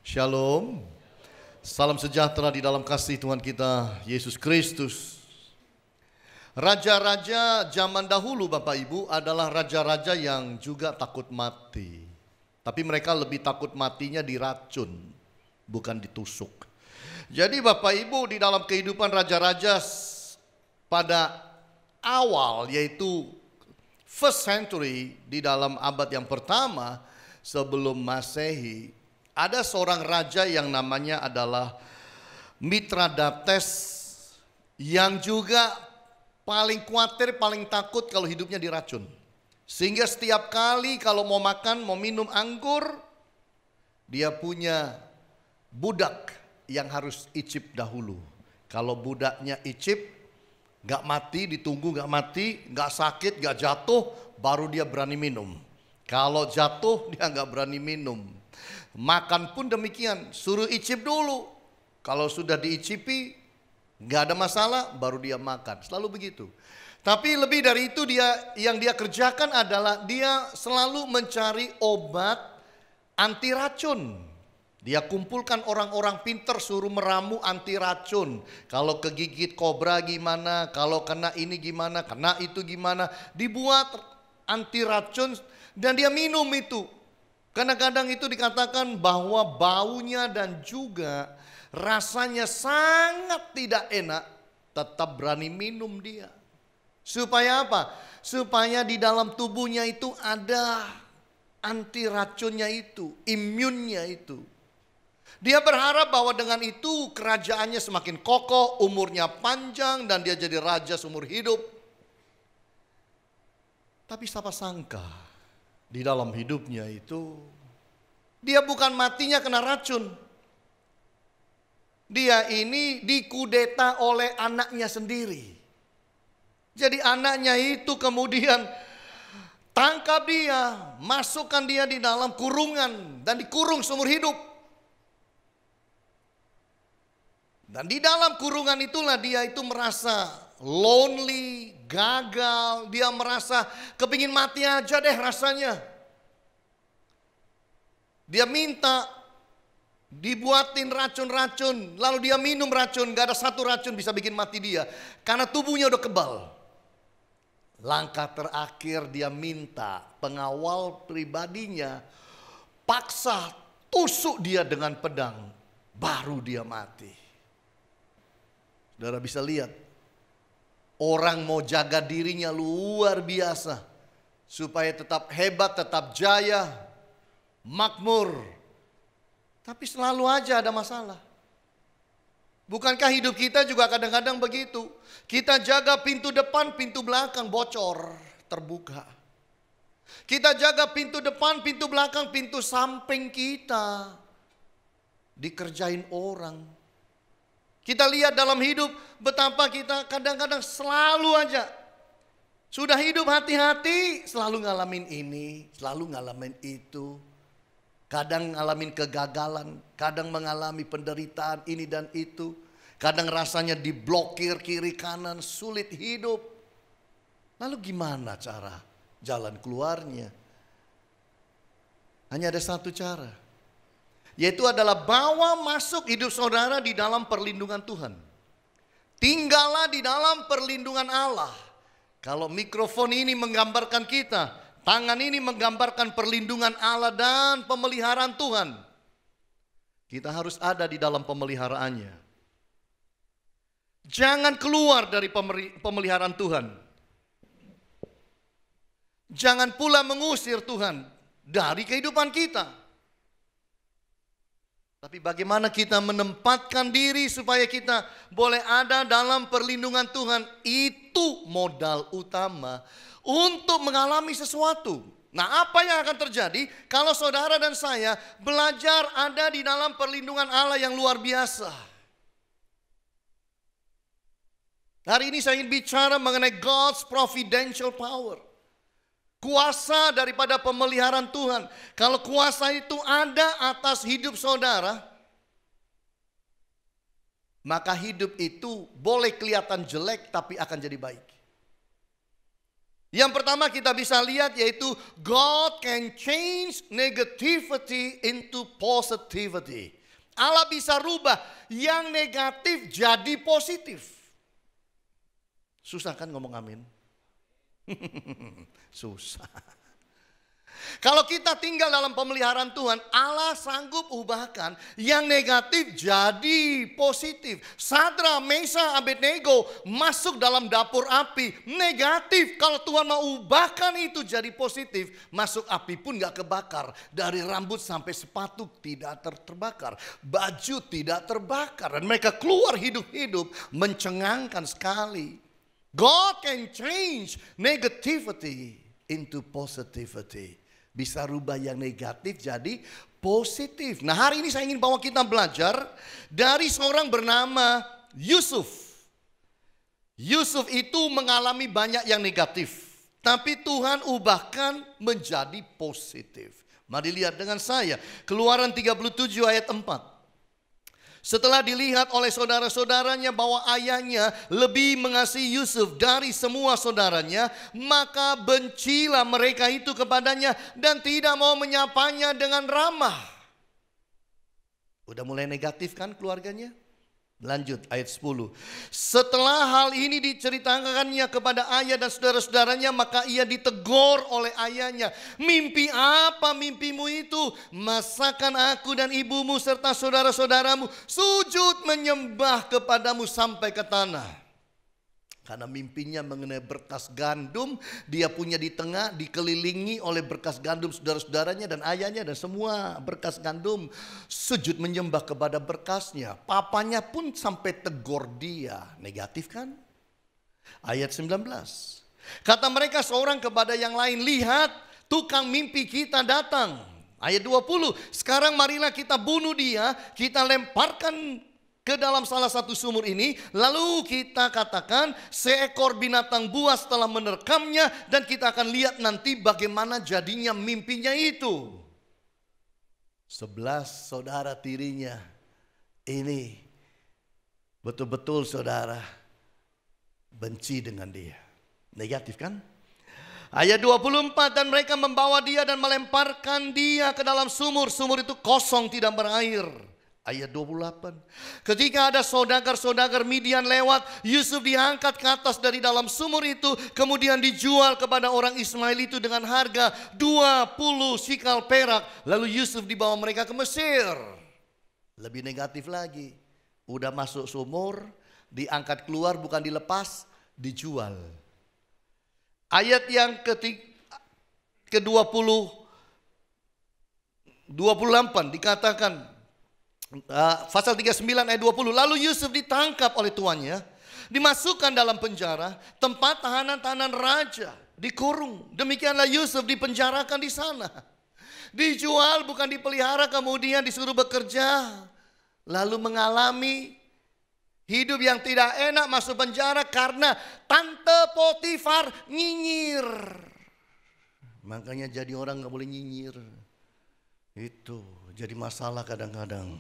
Shalom, salam sejahtera di dalam kasih Tuhan kita Yesus Kristus. Raja-raja zaman dahulu Bapak Ibu adalah raja-raja yang juga takut mati. Tapi mereka lebih takut matinya diracun, bukan ditusuk. Jadi Bapak Ibu di dalam kehidupan raja-raja pada awal, yaitu first century, di dalam abad yang pertama sebelum Masehi, ada seorang raja yang namanya adalah Mitradates, yang juga paling khawatir, paling takut kalau hidupnya diracun. Sehingga setiap kali kalau mau makan, mau minum anggur, dia punya budak yang harus icip dahulu. Kalau budaknya icip, gak mati, ditunggu gak mati, gak sakit, gak jatuh, baru dia berani minum. Kalau jatuh dia gak berani minum. Makan pun demikian, suruh icip dulu. Kalau sudah diicipi gak ada masalah, baru dia makan. Selalu begitu. Tapi lebih dari itu, yang dia kerjakan adalah dia selalu mencari obat anti racun. Dia kumpulkan orang-orang pinter, suruh meramu anti racun. Kalau kegigit kobra gimana, kalau kena ini gimana, kena itu gimana. Dibuat anti racun dan dia minum itu. Kadang-kadang itu dikatakan bahwa baunya dan juga rasanya sangat tidak enak, tetap berani minum dia. Supaya apa? Supaya di dalam tubuhnya itu ada anti racunnya itu, imunnya itu. Dia berharap bahwa dengan itu kerajaannya semakin kokoh, umurnya panjang, dan dia jadi raja seumur hidup. Tapi siapa sangka di dalam hidupnya itu dia bukan matinya kena racun. Dia ini dikudeta oleh anaknya sendiri. Jadi anaknya itu kemudian tangkap dia, masukkan dia di dalam kurungan dan dikurung seumur hidup. Dan di dalam kurungan itulah dia itu merasa lonely, gagal. Dia merasa kepingin mati aja deh rasanya. Dia minta dibuatin racun-racun. Lalu dia minum racun. Gak ada satu racun bisa bikin mati dia. Karena tubuhnya udah kebal. Langkah terakhir dia minta pengawal pribadinya paksa tusuk dia dengan pedang. Baru dia mati. Saudara bisa lihat, orang mau jaga dirinya luar biasa supaya tetap hebat, tetap jaya, makmur. Tapi selalu aja ada masalah. Bukankah hidup kita juga kadang-kadang begitu? Kita jaga pintu depan, pintu belakang bocor, terbuka. Kita jaga pintu depan, pintu belakang, pintu samping kita dikerjain orang. Kita lihat dalam hidup betapa kita kadang-kadang selalu aja sudah hidup hati-hati, selalu ngalamin ini, selalu ngalamin itu. Kadang ngalamin kegagalan, kadang mengalami penderitaan ini dan itu. Kadang rasanya diblokir kiri kanan, sulit hidup. Lalu gimana cara jalan keluarnya? Hanya ada satu cara, yaitu adalah bawa masuk hidup saudara di dalam perlindungan Tuhan. Tinggallah di dalam perlindungan Allah. Kalau mikrofon ini menggambarkan kita, tangan ini menggambarkan perlindungan Allah dan pemeliharaan Tuhan. Kita harus ada di dalam pemeliharaannya. Jangan keluar dari pemeliharaan Tuhan. Jangan pula mengusir Tuhan dari kehidupan kita. Tapi bagaimana kita menempatkan diri supaya kita boleh ada dalam perlindungan Tuhan. Itu modal utama untuk mengalami sesuatu. Nah, apa yang akan terjadi kalau saudara dan saya belajar ada di dalam perlindungan Allah yang luar biasa? Hari ini saya ingin bicara mengenai God's providential power. Kuasa daripada pemeliharaan Tuhan. Kalau kuasa itu ada atas hidup saudara, maka hidup itu boleh kelihatan jelek tapi akan jadi baik. Yang pertama kita bisa lihat yaitu God can change negativity into positivity. Allah bisa rubah yang negatif jadi positif. Susah kan ngomong amin? Susah. Kalau kita tinggal dalam pemeliharaan Tuhan, Allah sanggup ubahkan yang negatif jadi positif. Sadra, Mesa, Abednego masuk dalam dapur api. Negatif, kalau Tuhan mau ubahkan itu jadi positif, masuk api pun gak kebakar. Dari rambut sampai sepatu tidak terbakar. Baju tidak terbakar. Dan mereka keluar hidup-hidup, mencengangkan sekali. God can change negativity into positivity. Bisa rubah yang negatif jadi positif. Nah, hari ini saya ingin bawa kita belajar dari seorang bernama Yusuf. Yusuf itu mengalami banyak yang negatif, tapi Tuhan ubahkan menjadi positif. Mari lihat dengan saya Keluaran 37 ayat 4. Setelah dilihat oleh saudara-saudaranya bahwa ayahnya lebih mengasihi Yusuf dari semua saudaranya, maka bencilah mereka itu kepadanya dan tidak mau menyapanya dengan ramah. Udah mulai negatif kan keluarganya? Lanjut ayat 10. Setelah hal ini diceritakannya kepada ayah dan saudara-saudaranya, maka ia ditegur oleh ayahnya. Mimpi apa mimpimu itu? Masakan aku dan ibumu serta saudara-saudaramu sujud menyembah kepadamu sampai ke tanah. Karena mimpinya mengenai berkas gandum, dia punya di tengah dikelilingi oleh berkas gandum saudara-saudaranya dan ayahnya dan semua berkas gandum sujud menyembah kepada berkasnya. Papanya pun sampai tegur dia. Negatif kan? Ayat 19. Kata mereka seorang kepada yang lain, lihat tukang mimpi kita datang. Ayat 20. Sekarang marilah kita bunuh dia, kita lemparkan ke dalam salah satu sumur ini, lalu kita katakan seekor binatang buas telah menerkamnya dan kita akan lihat nanti bagaimana jadinya mimpinya itu. 11 saudara tirinya ini betul-betul saudara benci dengan dia. Negatif kan? Ayat 24, dan mereka membawa dia dan melemparkan dia ke dalam sumur. Sumur itu kosong, tidak berair. Ayat 28. Ketika ada saudagar-saudagar Midian lewat, Yusuf diangkat ke atas dari dalam sumur itu, kemudian dijual kepada orang Ismail itu dengan harga 20 sikal perak. Lalu Yusuf dibawa mereka ke Mesir. Lebih negatif lagi. Udah masuk sumur, diangkat keluar bukan dilepas, dijual. Ayat yang ke-20 28 dikatakan, pasal 39 ayat 20. Lalu Yusuf ditangkap oleh tuannya, dimasukkan dalam penjara, tempat tahanan-tahanan raja, dikurung. Demikianlah Yusuf dipenjarakan di sana. Dijual bukan dipelihara, kemudian disuruh bekerja. Lalu mengalami hidup yang tidak enak, masuk penjara karena tante Potifar nyinyir. Makanya jadi orang gak boleh nyinyir. Itu jadi masalah kadang-kadang.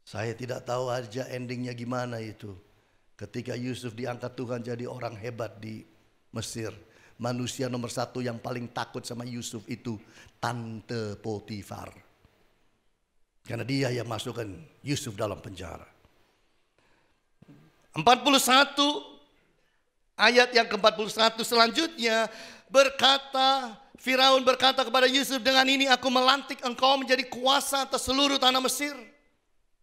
Saya tidak tahu aja endingnya gimana itu. Ketika Yusuf diangkat Tuhan jadi orang hebat di Mesir. Manusia nomor satu yang paling takut sama Yusuf itu tante Potifar. Karena dia yang masukkan Yusuf dalam penjara. 41 ayat yang ke-41 selanjutnya berkata, Firaun berkata kepada Yusuf, dengan ini aku melantik engkau menjadi kuasa atas seluruh tanah Mesir.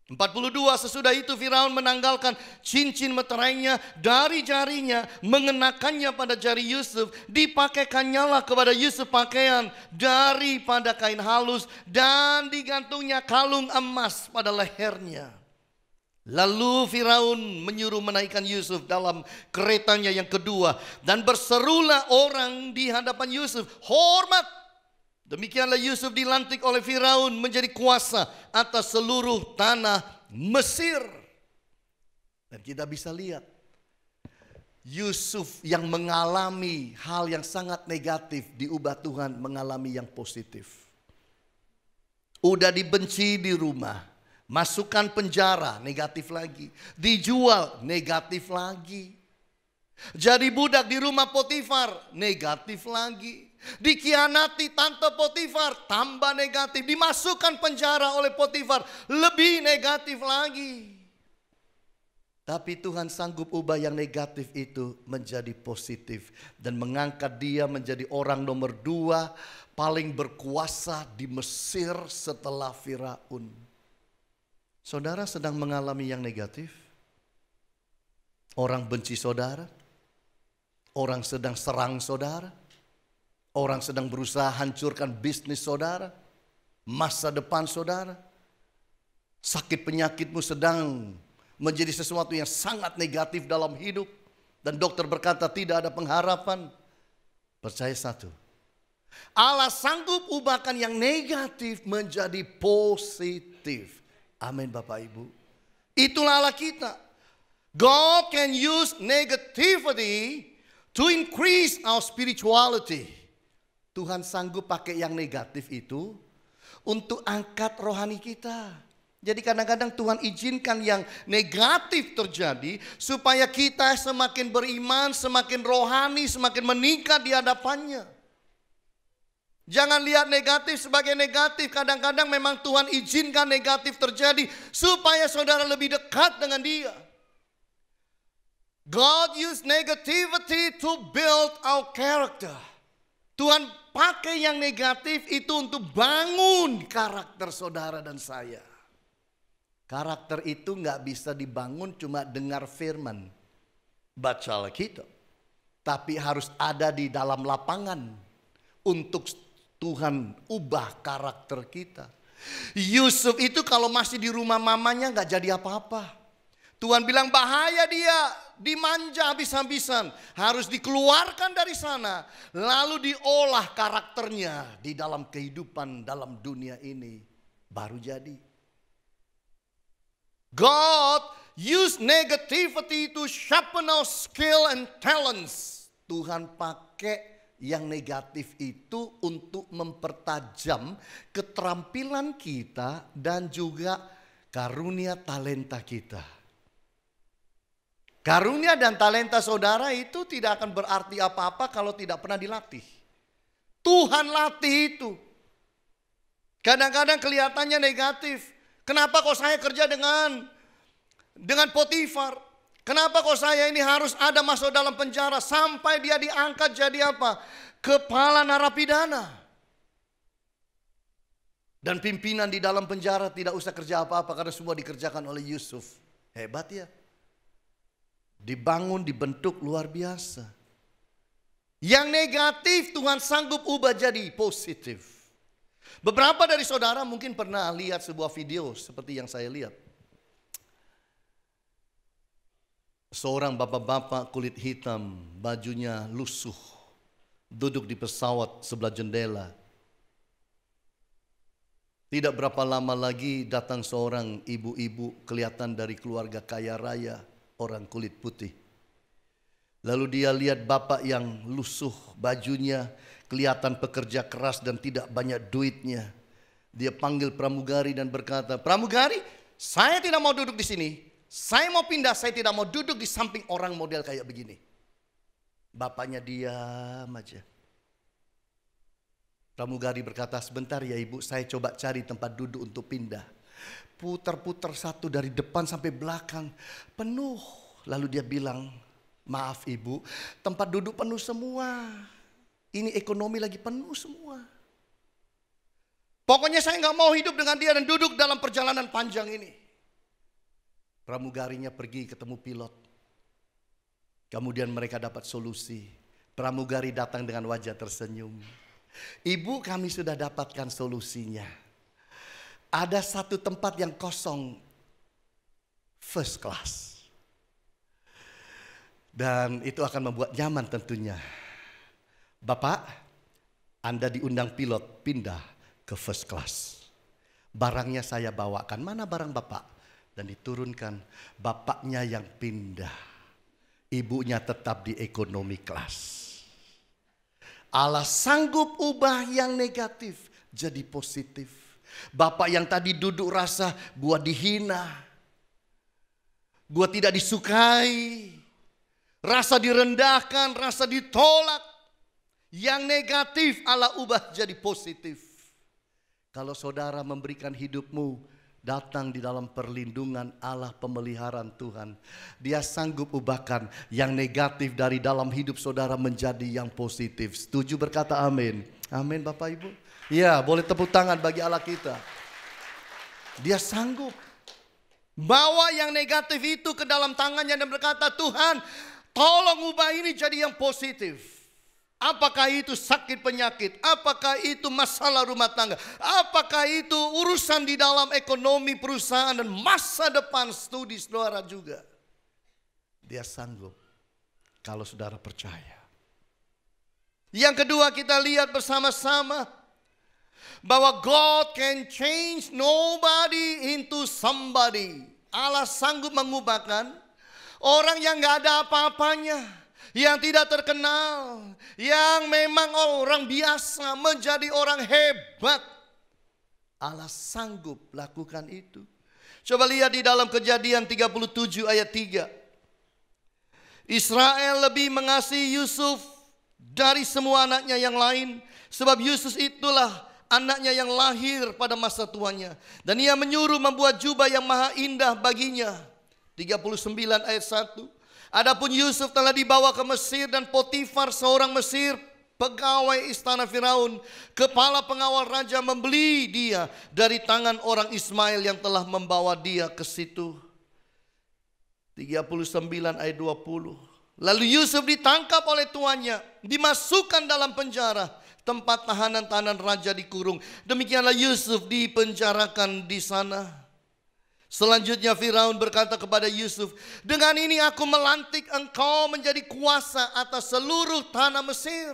42 sesudah itu Firaun menanggalkan cincin meterainya dari jarinya, mengenakannya pada jari Yusuf, dipakaikannya kepada Yusuf pakaian daripada kain halus dan digantungnya kalung emas pada lehernya. Lalu Firaun menyuruh menaikkan Yusuf dalam keretanya yang kedua. Dan berserulah orang di hadapan Yusuf, hormat. Demikianlah Yusuf dilantik oleh Firaun menjadi kuasa atas seluruh tanah Mesir. Dan kita bisa lihat Yusuf yang mengalami hal yang sangat negatif diubah Tuhan mengalami yang positif. Udah dibenci di rumah, masukkan penjara, negatif lagi. Dijual, negatif lagi. Jadi budak di rumah Potifar, negatif lagi. Dikhianati tante Potifar, tambah negatif. Dimasukkan penjara oleh Potifar, lebih negatif lagi. Tapi Tuhan sanggup ubah yang negatif itu menjadi positif. Dan mengangkat dia menjadi orang nomor 2 paling berkuasa di Mesir setelah Firaun. Saudara sedang mengalami yang negatif? Orang benci saudara? Orang sedang serang saudara? Orang sedang berusaha hancurkan bisnis saudara? Masa depan saudara? Sakit penyakitmu sedang menjadi sesuatu yang sangat negatif dalam hidup. Dan dokter berkata tidak ada pengharapan. Percaya satu, Allah sanggup ubahkan yang negatif menjadi positif. Amin Bapak Ibu. Itulah Allah kita. God can use negativity to increase our spirituality. Tuhan sanggup pakai yang negatif itu untuk angkat rohani kita. Jadi kadang-kadang Tuhan izinkan yang negatif terjadi supaya kita semakin beriman, semakin rohani, semakin meningkat di hadapannya. Jangan lihat negatif sebagai negatif. Kadang-kadang memang Tuhan izinkan negatif terjadi supaya saudara lebih dekat dengan Dia. God used negativity to build our character. Tuhan pakai yang negatif itu untuk bangun karakter saudara dan saya. Karakter itu nggak bisa dibangun cuma dengar firman, baca Alkitab, tapi harus ada di dalam lapangan untuk Tuhan ubah karakter kita. Yusuf itu kalau masih di rumah mamanya nggak jadi apa-apa. Tuhan bilang bahaya dia, dimanja habis-habisan, harus dikeluarkan dari sana, lalu diolah karakternya di dalam kehidupan dalam dunia ini, baru jadi. God use negativity to sharpen our skill and talents. Tuhan pakai yang negatif itu untuk mempertajam keterampilan kita dan juga karunia talenta kita. Karunia dan talenta saudara itu tidak akan berarti apa-apa kalau tidak pernah dilatih. Tuhan latih itu. Kadang-kadang kelihatannya negatif. Kenapa kok saya kerja dengan Potifar? Kenapa kok saya ini harus ada masuk dalam penjara sampai dia diangkat jadi apa? Kepala narapidana. Dan pimpinan di dalam penjara tidak usah kerja apa-apa karena semua dikerjakan oleh Yusuf. Hebat ya. Dibangun, dibentuk luar biasa. Yang negatif Tuhan sanggup ubah jadi positif. Beberapa dari saudara mungkin pernah lihat sebuah video seperti yang saya lihat. Seorang bapak-bapak kulit hitam, bajunya lusuh, duduk di pesawat sebelah jendela. Tidak berapa lama lagi datang seorang ibu-ibu kelihatan dari keluarga kaya raya, orang kulit putih. Lalu dia lihat bapak yang lusuh, bajunya kelihatan pekerja keras dan tidak banyak duitnya. Dia panggil pramugari dan berkata, "Pramugari, saya tidak mau duduk di sini. Saya mau pindah, saya tidak mau duduk di samping orang model kayak begini." Bapaknya diam aja. Pramugari berkata, "Sebentar ya ibu, saya coba cari tempat duduk untuk pindah." Putar-putar satu dari depan sampai belakang, penuh. Lalu dia bilang, "Maaf ibu, tempat duduk penuh semua. Ini ekonomi lagi penuh semua. Pokoknya saya nggak mau hidup dengan dia dan duduk dalam perjalanan panjang ini." Pramugarinya pergi ketemu pilot. Kemudian mereka dapat solusi. Pramugari datang dengan wajah tersenyum. "Ibu, kami sudah dapatkan solusinya. Ada satu tempat yang kosong, first class. Dan itu akan membuat nyaman tentunya. Bapak, Anda diundang pilot pindah ke first class. Barangnya saya bawakan. Mana barang Bapak?" Dan diturunkan, bapaknya yang pindah. Ibunya tetap di ekonomi kelas. Allah sanggup ubah yang negatif jadi positif. Bapak yang tadi duduk rasa gua dihina, gua tidak disukai, rasa direndahkan, rasa ditolak. Yang negatif Allah ubah jadi positif. Kalau saudara memberikan hidupmu datang di dalam perlindungan Allah, pemeliharaan Tuhan, Dia sanggup ubahkan yang negatif dari dalam hidup saudara menjadi yang positif. Setuju, berkata amin. Amin Bapak Ibu. Ya, boleh tepuk tangan bagi Allah kita. Dia sanggup bawa yang negatif itu ke dalam tangannya dan berkata, Tuhan tolong ubah ini jadi yang positif. Apakah itu sakit penyakit, apakah itu masalah rumah tangga, apakah itu urusan di dalam ekonomi perusahaan dan masa depan studi saudara juga. Dia sanggup kalau saudara percaya. Yang kedua, kita lihat bersama-sama bahwa God can change nobody into somebody. Allah sanggup mengubahkan orang yang gak ada apa-apanya, yang tidak terkenal, yang memang orang biasa menjadi orang hebat. Allah sanggup lakukan itu. Coba lihat di dalam Kejadian 37 ayat 3. Israel lebih mengasihi Yusuf dari semua anaknya yang lain, sebab Yusuf itulah anaknya yang lahir pada masa tuanya. Dan ia menyuruh membuat jubah yang maha indah baginya. 39 ayat 1. Adapun Yusuf telah dibawa ke Mesir dan Potifar seorang Mesir, pegawai istana Firaun, kepala pengawal raja, membeli dia dari tangan orang Ismail yang telah membawa dia ke situ. 39 ayat 20. Lalu Yusuf ditangkap oleh tuannya, dimasukkan dalam penjara, tempat tahanan-tahanan raja dikurung. Demikianlah Yusuf dipenjarakan di sana. Selanjutnya Firaun berkata kepada Yusuf, dengan ini aku melantik engkau menjadi kuasa atas seluruh tanah Mesir.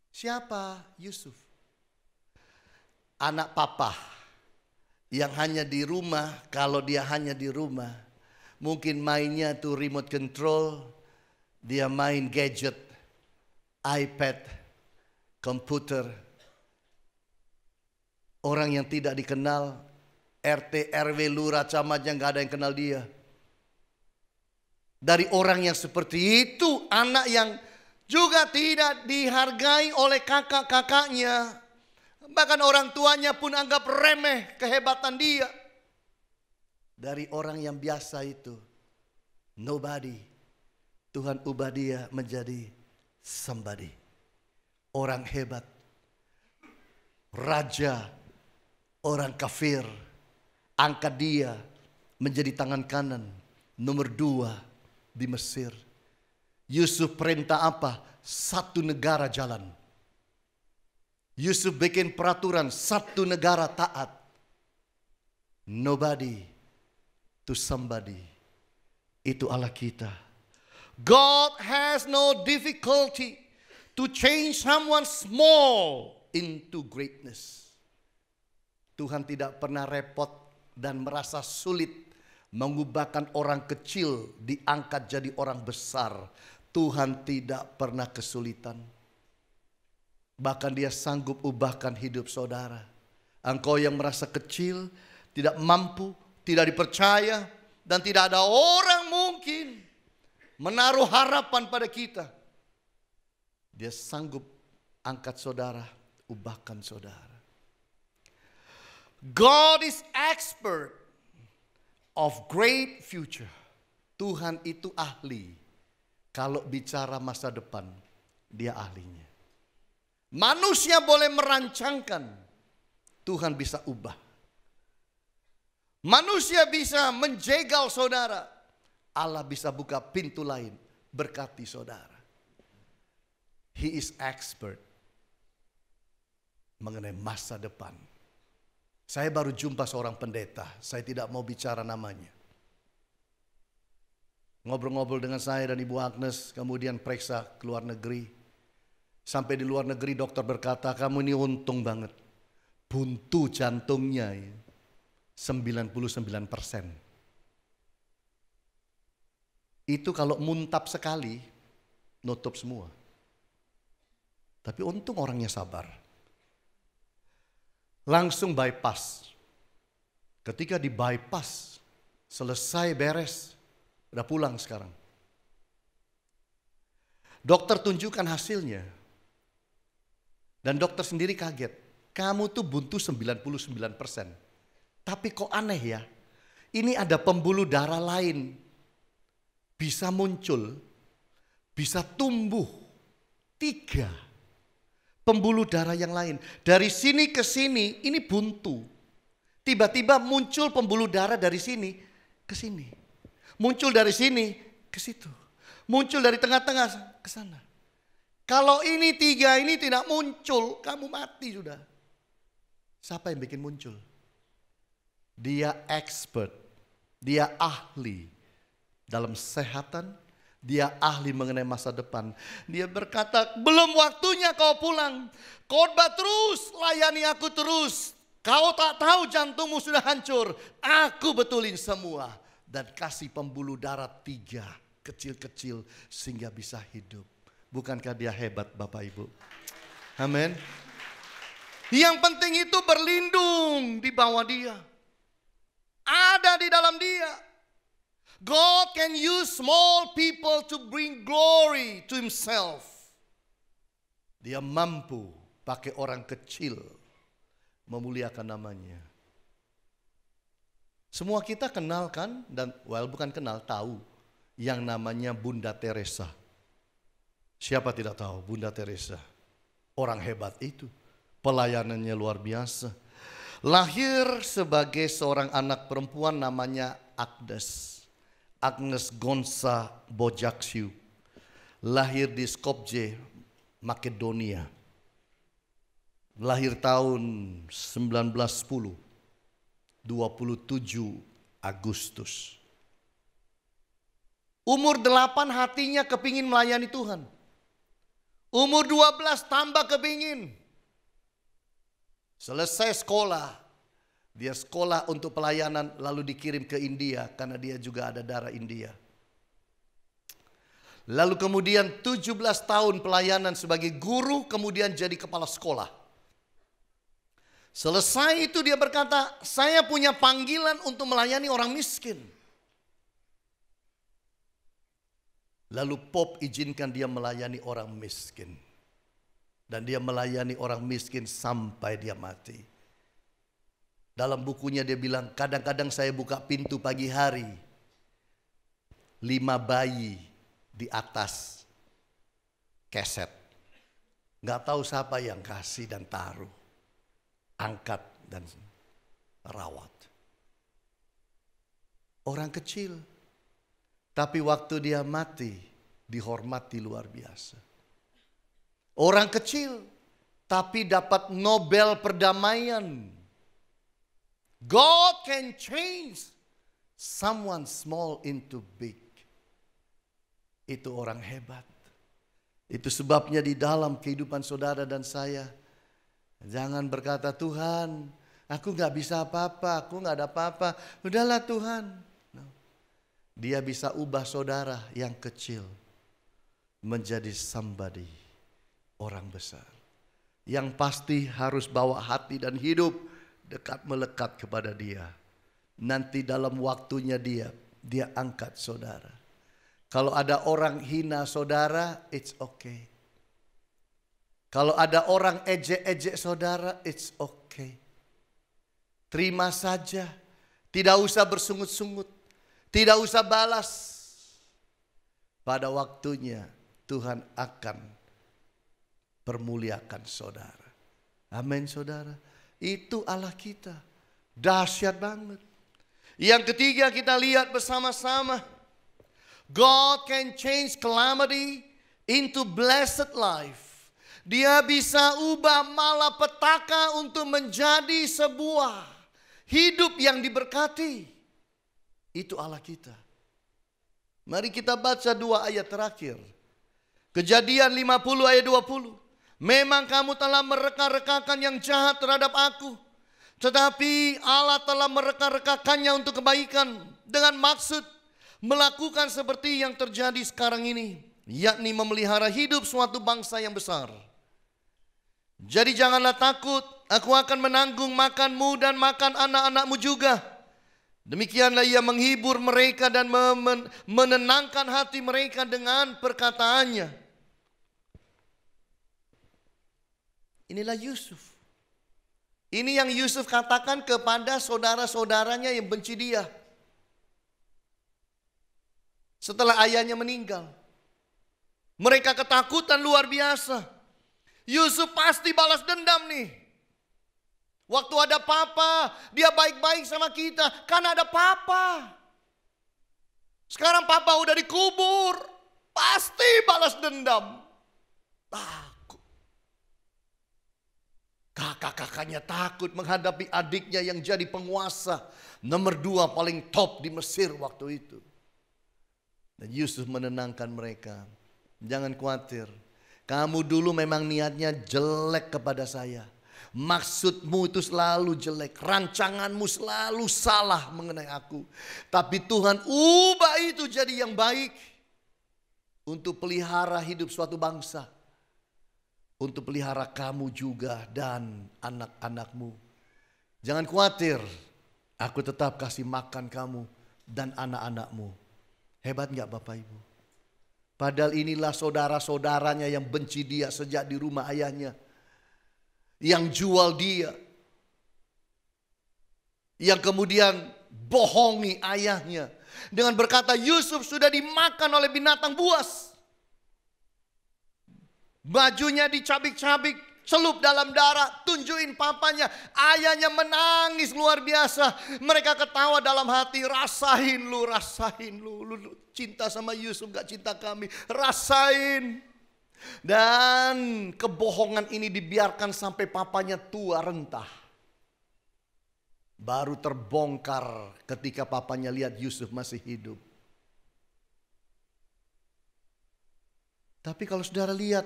Siapa Yusuf? Anak papa yang hanya di rumah. Kalau dia hanya di rumah, mungkin mainnya tuh remote control, dia main gadget, iPad, komputer. Orang yang tidak dikenal, RT, RW, lurah, camatnya gak ada yang kenal dia. Dari orang yang seperti itu, anak yang juga tidak dihargai oleh kakak-kakaknya, bahkan orang tuanya pun anggap remeh kehebatan dia. Dari orang yang biasa itu, nobody, Tuhan ubah dia menjadi somebody. Orang hebat, raja, orang kafir, angkat dia menjadi tangan kanan nomor 2 di Mesir. Yusuf perintah apa? Satu negara jalan. Yusuf bikin peraturan, satu negara taat. Nobody to somebody. Itu Allah kita. God has no difficulty to change someone small into greatness. Tuhan tidak pernah repot dan merasa sulit mengubahkan orang kecil diangkat jadi orang besar. Tuhan tidak pernah kesulitan. Bahkan Dia sanggup ubahkan hidup saudara. Engkau yang merasa kecil, tidak mampu, tidak dipercaya, dan tidak ada orang mungkin menaruh harapan pada kita, Dia sanggup angkat saudara, ubahkan saudara. God is expert of great future. Tuhan itu ahli. Kalau bicara masa depan, Dia ahlinya. Manusia boleh merancangkan, Tuhan bisa ubah. Manusia bisa menjegal saudara, Allah bisa buka pintu lain, berkati saudara. He is expert mengenai masa depan. Saya baru jumpa seorang pendeta, saya tidak mau bicara namanya. Ngobrol-ngobrol dengan saya dan Ibu Agnes, kemudian periksa ke luar negeri. Sampai di luar negeri dokter berkata, kamu ini untung banget. Buntu jantungnya 99%. Itu kalau muntap sekali, nutup semua. Tapi untung orangnya sabar. Langsung bypass. Ketika di bypass, selesai beres, udah pulang sekarang. Dokter tunjukkan hasilnya. Dan dokter sendiri kaget. Kamu tuh buntu 99%. Tapi kok aneh ya? Ini ada pembuluh darah lain. Bisa muncul, bisa tumbuh. 3 pembuluh darah yang lain. Dari sini ke sini, ini buntu. Tiba-tiba muncul pembuluh darah dari sini ke sini. Muncul dari sini ke situ. Muncul dari tengah-tengah ke sana. Kalau ini 3 ini tidak muncul, kamu mati sudah. Siapa yang bikin muncul? Dia expert, dia ahli dalam kesehatan, dia ahli mengenai masa depan. Dia berkata, belum waktunya kau pulang. Khotbah terus, layani aku terus. Kau tak tahu jantungmu sudah hancur. Aku betulin semua. Dan kasih pembuluh darah 3 kecil-kecil sehingga bisa hidup. Bukankah dia hebat Bapak Ibu? Amin. Yang penting itu berlindung di bawah dia. Ada di dalam dia. God can use small people to bring glory to himself. Dia mampu pakai orang kecil memuliakan namanya. Semua kita kenal kan, dan bukan kenal, tahu yang namanya Bunda Teresa. Siapa tidak tahu Bunda Teresa? Orang hebat itu, pelayanannya luar biasa. Lahir sebagai seorang anak perempuan namanya Agnes Gonza Bojaxiu. Lahir di Skopje, Makedonia. Lahir tahun 1910, 27 Agustus. Umur 8 hatinya kepingin melayani Tuhan. Umur 12 tambah kepingin. Selesai sekolah, dia sekolah untuk pelayanan lalu dikirim ke India karena dia juga ada darah India. Lalu kemudian 17 tahun pelayanan sebagai guru, kemudian jadi kepala sekolah. Selesai itu dia berkata, saya punya panggilan untuk melayani orang miskin. Lalu Pop izinkan dia melayani orang miskin. Dan dia melayani orang miskin sampai dia mati. Dalam bukunya dia bilang, kadang-kadang saya buka pintu pagi hari. 5 bayi di atas keset. Gak tahu siapa yang kasih dan taruh. Angkat dan rawat. Orang kecil. Tapi waktu dia mati, dihormati luar biasa. Orang kecil, tapi dapat Nobel perdamaian. God can change someone small into big. Itu orang hebat. Itu sebabnya di dalam kehidupan saudara dan saya, jangan berkata, Tuhan, aku gak bisa apa-apa, aku gak ada apa-apa. Udahlah Tuhan. Dia bisa ubah saudara yang kecil menjadi somebody, orang besar. Yang pasti harus bawa hati dan hidup dekat melekat kepada dia. Nanti dalam waktunya dia angkat saudara. Kalau ada orang hina saudara, it's okay. Kalau ada orang ejek-ejek saudara, it's okay. Terima saja, tidak usah bersungut-sungut. Tidak usah balas. Pada waktunya Tuhan akan permuliakan saudara. Amin saudara. Itu Allah kita. Dahsyat banget. Yang ketiga kita lihat bersama-sama. God can change calamity into blessed life. Dia bisa ubah malapetaka untuk menjadi sebuah hidup yang diberkati. Itu Allah kita. Mari kita baca 2 ayat terakhir. Kejadian 50 ayat 20. Memang kamu telah mereka-rekakan yang jahat terhadap aku. Tetapi Allah telah mereka-rekakannya untuk kebaikan. Dengan maksud melakukan seperti yang terjadi sekarang ini. Yakni memelihara hidup suatu bangsa yang besar. Jadi janganlah takut. Aku akan menanggung makanmu dan makan anak-anakmu juga. Demikianlah ia menghibur mereka dan menenangkan hati mereka dengan perkataannya. Inilah Yusuf. Ini yang Yusuf katakan kepada saudara-saudaranya yang benci dia. Setelah ayahnya meninggal. Mereka ketakutan luar biasa. Yusuf pasti balas dendam nih. Waktu ada papa, dia baik-baik sama kita. Karena ada papa. Sekarang papa udah dikubur. Pasti balas dendam. Takut. Kakak-kakaknya takut menghadapi adiknya yang jadi penguasa. Nomor 2 paling top di Mesir waktu itu. Dan Yusuf menenangkan mereka. Jangan khawatir. Kamu dulu memang niatnya jelek kepada saya. Maksudmu itu selalu jelek. Rancanganmu selalu salah mengenai aku. Tapi Tuhan ubah itu jadi yang baik. Untuk pelihara hidup suatu bangsa. Untuk pelihara kamu juga dan anak-anakmu. Jangan khawatir. Aku tetap kasih makan kamu dan anak-anakmu. Hebat gak Bapak Ibu? Padahal inilah saudara-saudaranya yang benci dia sejak di rumah ayahnya. Yang jual dia. Yang kemudian bohongi ayahnya. Dengan berkata Yusuf sudah dimakan oleh binatang buas. Bajunya dicabik-cabik, celup dalam darah, tunjukin papanya. Ayahnya menangis luar biasa. Mereka ketawa dalam hati, rasain lu. Lu cinta sama Yusuf gak cinta kami, rasain. Dan kebohongan ini dibiarkan sampai papanya tua rentah. Baru terbongkar ketika papanya lihat Yusuf masih hidup. Tapi kalau saudara lihat,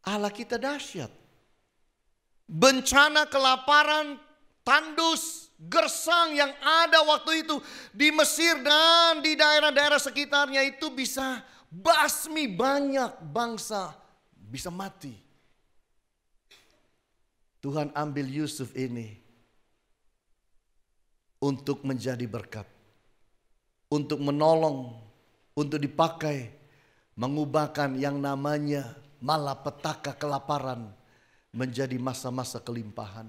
Allah kita dahsyat. Bencana kelaparan, tandus, gersang yang ada waktu itu di Mesir dan di daerah-daerah sekitarnya itu bisa basmi banyak bangsa, bisa mati. Tuhan ambil Yusuf ini untuk menjadi berkat, untuk menolong, untuk dipakai mengubahkan yang namanya malapetaka kelaparan menjadi masa-masa kelimpahan.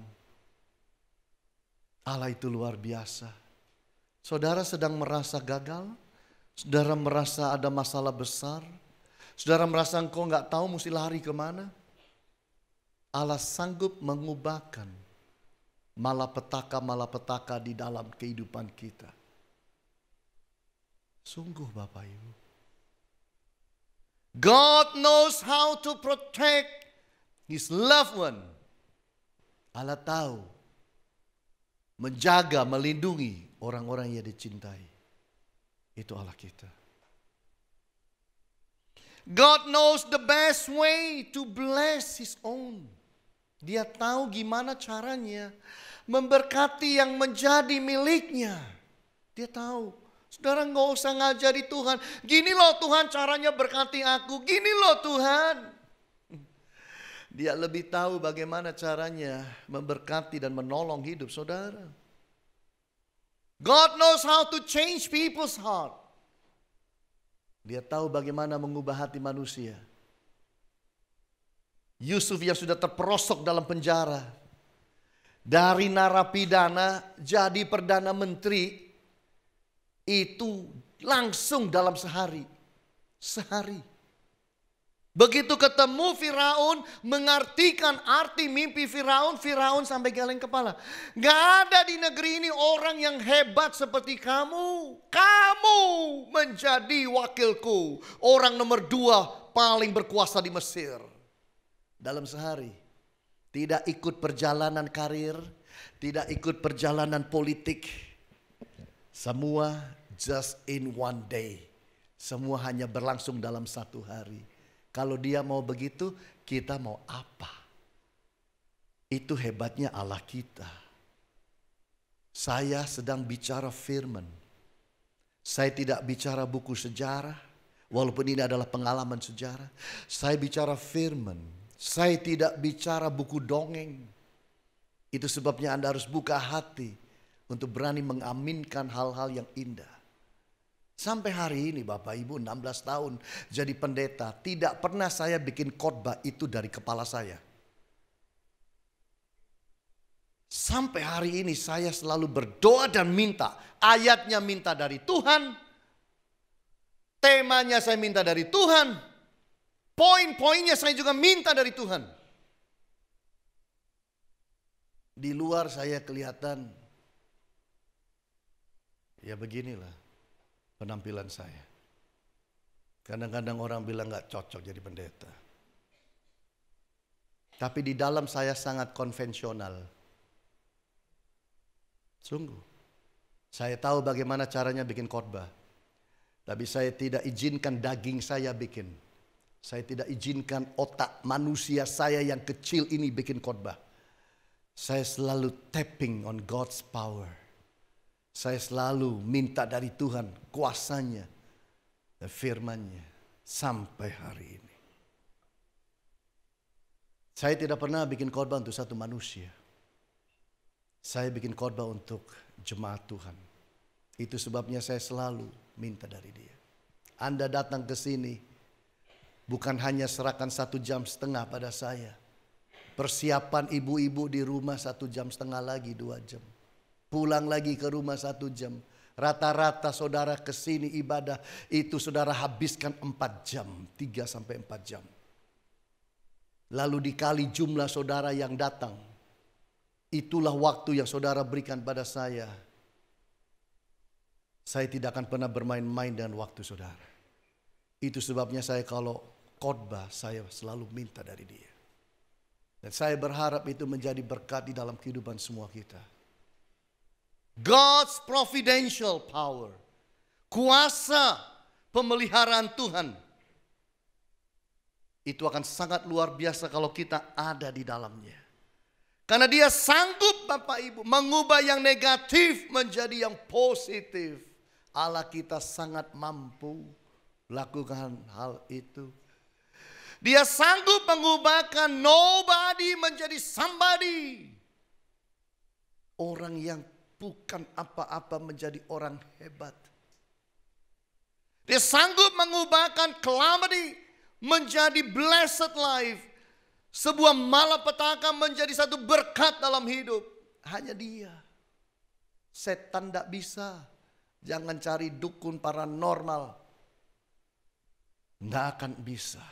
Allah itu luar biasa. Saudara sedang merasa gagal, saudara merasa ada masalah besar, saudara merasa engkau gak tahu mesti lari kemana. Allah sanggup mengubahkan malapetaka-malapetaka di dalam kehidupan kita. Sungguh Bapak Ibu. God knows how to protect His loved one. Allah tahu menjaga, melindungi orang-orang yang dicintai. Itu Allah kita. God knows the best way to bless His own. Dia tahu gimana caranya memberkati yang menjadi miliknya. Dia tahu. Saudara gak usah ngajari Tuhan. Gini loh Tuhan caranya berkati aku. Gini loh Tuhan. Dia lebih tahu bagaimana caranya memberkati dan menolong hidup saudara. God knows how to change people's heart. Dia tahu bagaimana mengubah hati manusia. Yusuf yang sudah terperosok dalam penjara. Dari narapidana jadi perdana menteri. Itu langsung dalam sehari. Begitu ketemu Firaun, mengartikan arti mimpi Firaun, Firaun sampai geleng kepala. Gak ada di negeri ini orang yang hebat seperti kamu. Kamu menjadi wakilku. Orang nomor 2 paling berkuasa di Mesir. Dalam sehari. Tidak ikut perjalanan karir, tidak ikut perjalanan politik. Semua just in one day. Semua hanya berlangsung dalam satu hari. Kalau dia mau begitu, kita mau apa? Itu hebatnya Allah kita. Saya sedang bicara firman. Saya tidak bicara buku sejarah. Walaupun ini adalah pengalaman sejarah. Saya bicara firman. Saya tidak bicara buku dongeng. Itu sebabnya Anda harus buka hati. Untuk berani mengaminkan hal-hal yang indah. Sampai hari ini Bapak Ibu 16 tahun jadi pendeta, tidak pernah saya bikin khotbah itu dari kepala saya. Sampai hari ini saya selalu berdoa dan minta. Ayatnya minta dari Tuhan. Temanya saya minta dari Tuhan. Poin-poinnya saya juga minta dari Tuhan. Di luar saya kelihatan, ya beginilah penampilan saya. Kadang-kadang orang bilang gak cocok jadi pendeta. Tapi di dalam saya sangat konvensional. Sungguh. Saya tahu bagaimana caranya bikin khotbah. Tapi saya tidak izinkan daging saya bikin. Saya tidak izinkan otak manusia saya yang kecil ini bikin khotbah. Saya selalu tapping on God's power. Saya selalu minta dari Tuhan kuasanya dan firman-Nya sampai hari ini. Saya tidak pernah bikin khotbah untuk satu manusia. Saya bikin khotbah untuk jemaat Tuhan. Itu sebabnya saya selalu minta dari Dia. Anda datang ke sini bukan hanya serahkan 1,5 jam pada saya. Persiapan ibu-ibu di rumah 1,5 jam lagi, 2 jam. Pulang lagi ke rumah 1 jam. Rata-rata saudara kesini ibadah itu saudara habiskan 4 jam. 3 sampai 4 jam. Lalu dikali jumlah saudara yang datang. Itulah waktu yang saudara berikan pada saya. Saya tidak akan pernah bermain-main dengan waktu saudara. Itu sebabnya saya kalau khotbah saya selalu minta dari Dia. Dan saya berharap itu menjadi berkat di dalam kehidupan semua kita. God's providential power. Kuasa pemeliharaan Tuhan. Itu akan sangat luar biasa kalau kita ada di dalamnya. Karena Dia sanggup Bapak Ibu mengubah yang negatif menjadi yang positif. Allah kita sangat mampu lakukan hal itu. Dia sanggup mengubahkan nobody menjadi somebody. Orang yang bukan apa-apa menjadi orang hebat. Dia sanggup mengubahkan calamity menjadi blessed life. Sebuah malapetaka menjadi satu berkat dalam hidup. Hanya Dia. Setan tidak bisa. Jangan cari dukun paranormal. Tidak akan bisa.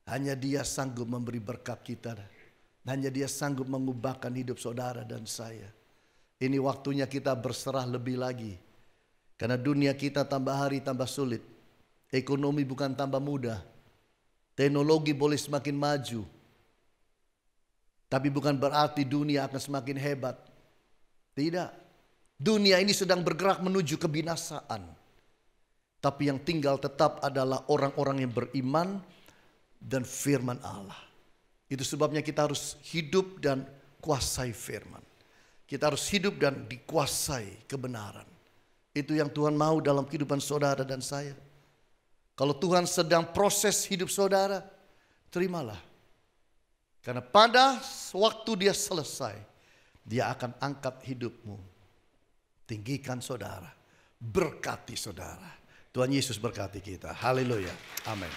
Hanya Dia sanggup memberi berkat kita. Hanya Dia sanggup mengubahkan hidup saudara dan saya. Ini waktunya kita berserah lebih lagi. Karena dunia kita tambah hari tambah sulit. Ekonomi bukan tambah mudah. Teknologi boleh semakin maju. Tapi bukan berarti dunia akan semakin hebat. Tidak. Dunia ini sedang bergerak menuju kebinasaan. Tapi yang tinggal tetap adalah orang-orang yang beriman dan firman Allah. Itu sebabnya kita harus hidup dan kuasai firman. Kita harus hidup dan dikuasai kebenaran. Itu yang Tuhan mau dalam kehidupan saudara dan saya. Kalau Tuhan sedang proses hidup saudara, terimalah. Karena pada waktu Dia selesai, Dia akan angkat hidupmu. Tinggikan saudara, berkati saudara. Tuhan Yesus berkati kita. Haleluya. Amin.